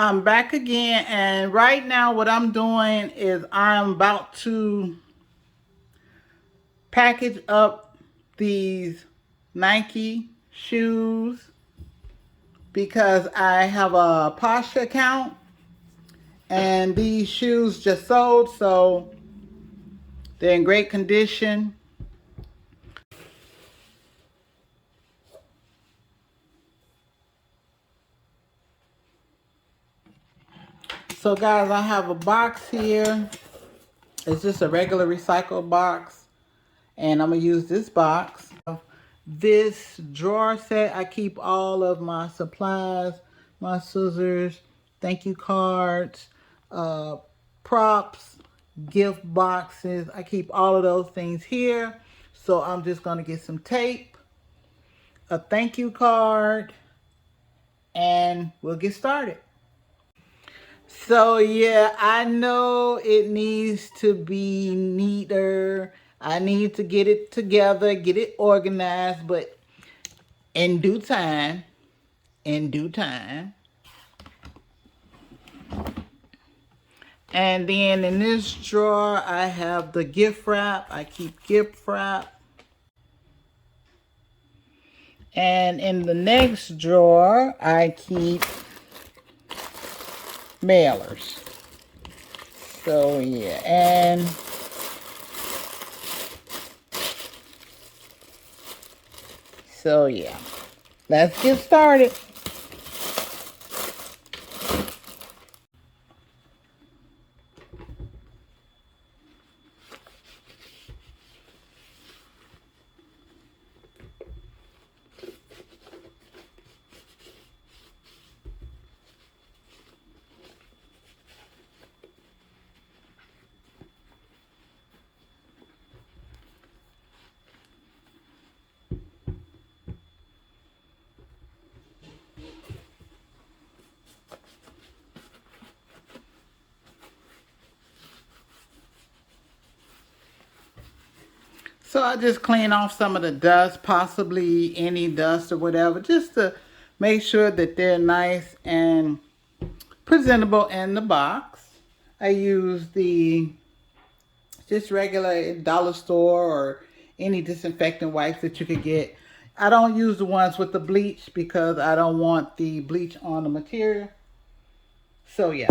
I'm back again, and right now what I'm doing is I'm about to package up these Nike shoes because I have a Posh account and these shoes just sold, so they're in great condition. So guys, I have a box here. It's just a regular recycled box, and I'm gonna use this box. This drawer set, I keep all of my supplies, my scissors, thank you cards, uh, props, gift boxes. I keep all of those things here. So I'm just gonna get some tape, a thank you card, and we'll get started. So yeah, I know it needs to be neater. I need to get it together, get it organized, but in due time, in due time. And then in this drawer, I have the gift wrap. I keep gift wrap. And in the next drawer, I keep mailers. So yeah, and so yeah, let's get started. So I just clean off some of the dust, possibly any dust or whatever, just to make sure that they're nice and presentable in the box. I use the just regular dollar store or any disinfectant wipes that you could get. I don't use the ones with the bleach because I don't want the bleach on the material. So yeah.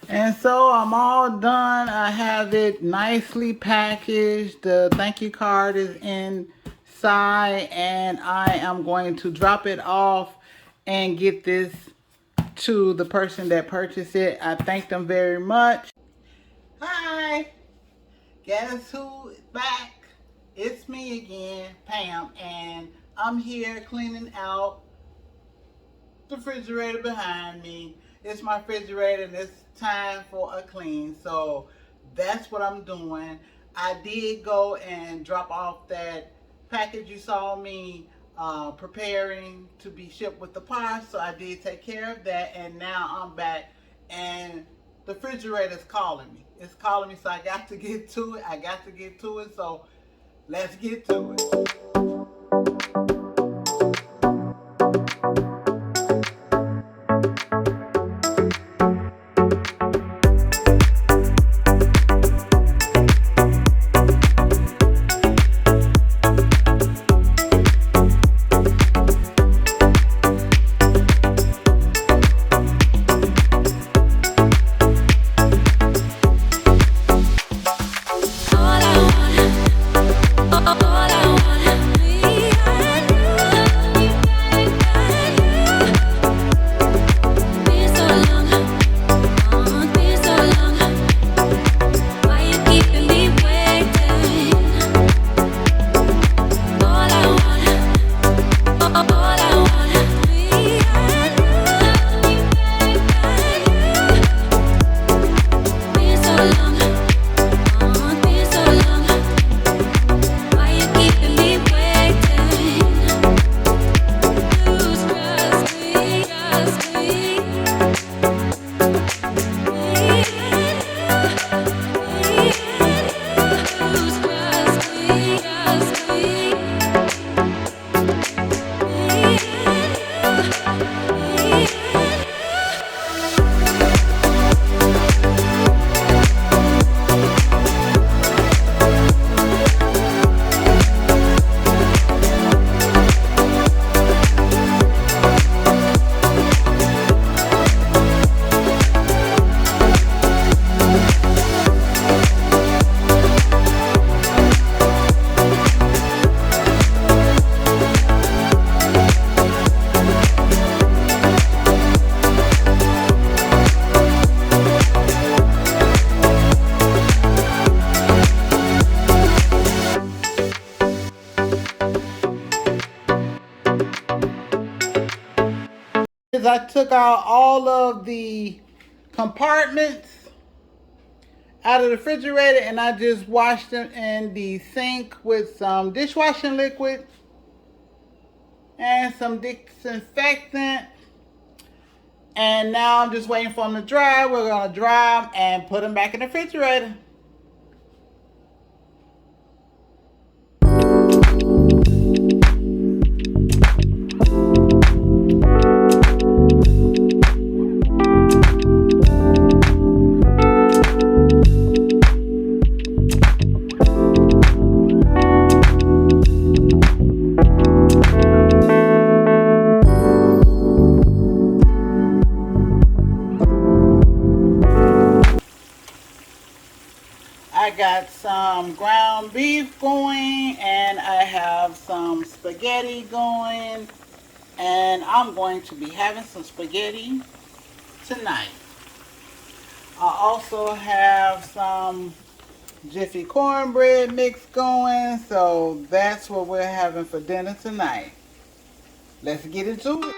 And so I'm all done. I have it nicely packaged. The thank you card is inside, and I am going to drop it off and get this to the person that purchased it. I thank them very much. Hi, guess who's back? It's me again, Pam, and I'm here cleaning out the refrigerator behind me. It's my refrigerator and it's time for a clean. So that's what I'm doing. I did go and drop off that package you saw me preparing to be shipped with the Posh. So I did take care of that, and now I'm back and the refrigerator is calling me. It's calling me, so I got to get to it. I got to get to it. So let's get to it. I took out all of the compartments out of the refrigerator and I just washed them in the sink with some dishwashing liquid and some disinfectant. And now I'm just waiting for them to dry. We're going to dry them and put them back in the refrigerator. I got some ground beef going and I have some spaghetti going, and I'm going to be having some spaghetti tonight. I also have some Jiffy cornbread mix going, so that's what we're having for dinner tonight. Let's get into it.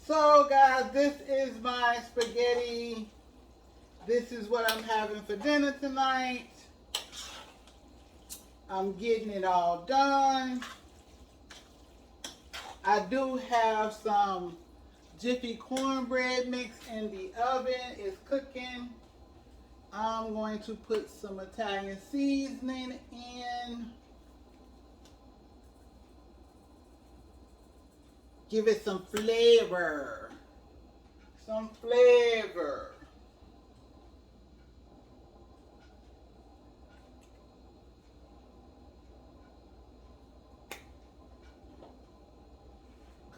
So guys, this is my spaghetti. This is what I'm having for dinner tonight. I'm getting it all done. I do have some Jiffy cornbread mix in the oven. It's cooking. I'm going to put some Italian seasoning in. Give it some flavor. Some flavor.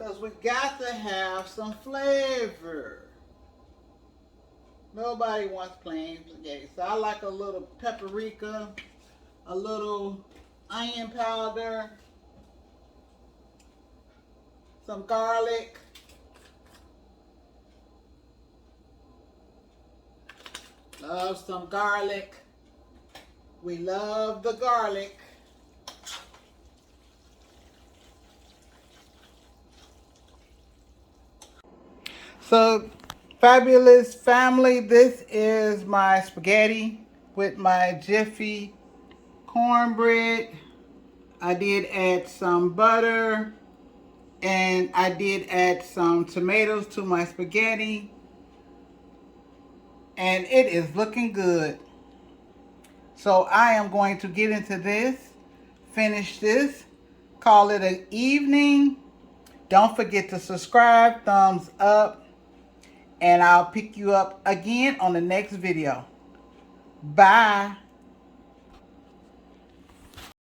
Because we got to have some flavor. Nobody wants plain spaghetti. So I like a little paprika, a little onion powder, some garlic. Love some garlic. We love the garlic. So, fabulous family, this is my spaghetti with my Jiffy cornbread. I did add some butter and I did add some tomatoes to my spaghetti. And it is looking good. So I am going to get into this, finish this, call it an evening. Don't forget to subscribe, thumbs up, and I'll pick you up again on the next video. Bye.